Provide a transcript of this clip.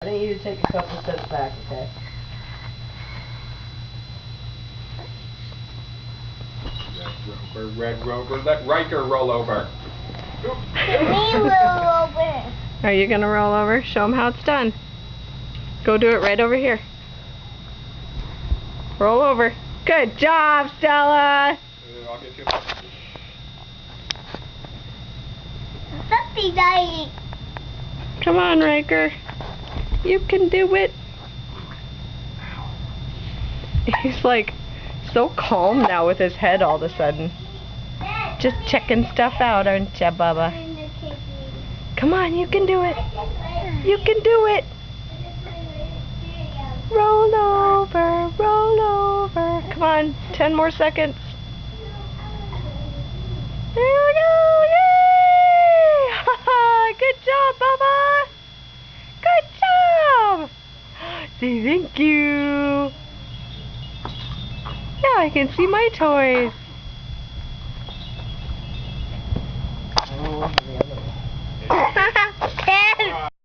I need you to take a couple steps back, okay? Red Rover, let Riker roll over. Me roll over. Are you going to roll over? Show him how it's done. Go do it right over here. Roll over. Good job, Stella! I'll get you. Puppy dying. Come on, Riker. You can do it. He's like so calm now with his head all of a sudden. Just checking stuff out, aren't ya, Bubba? Come on, you can do it. You can do it. Roll over, roll over. Come on, 10 more seconds. There we go, yay! Good job, Bubba. Good job. Say thank you. Now I can see my toys.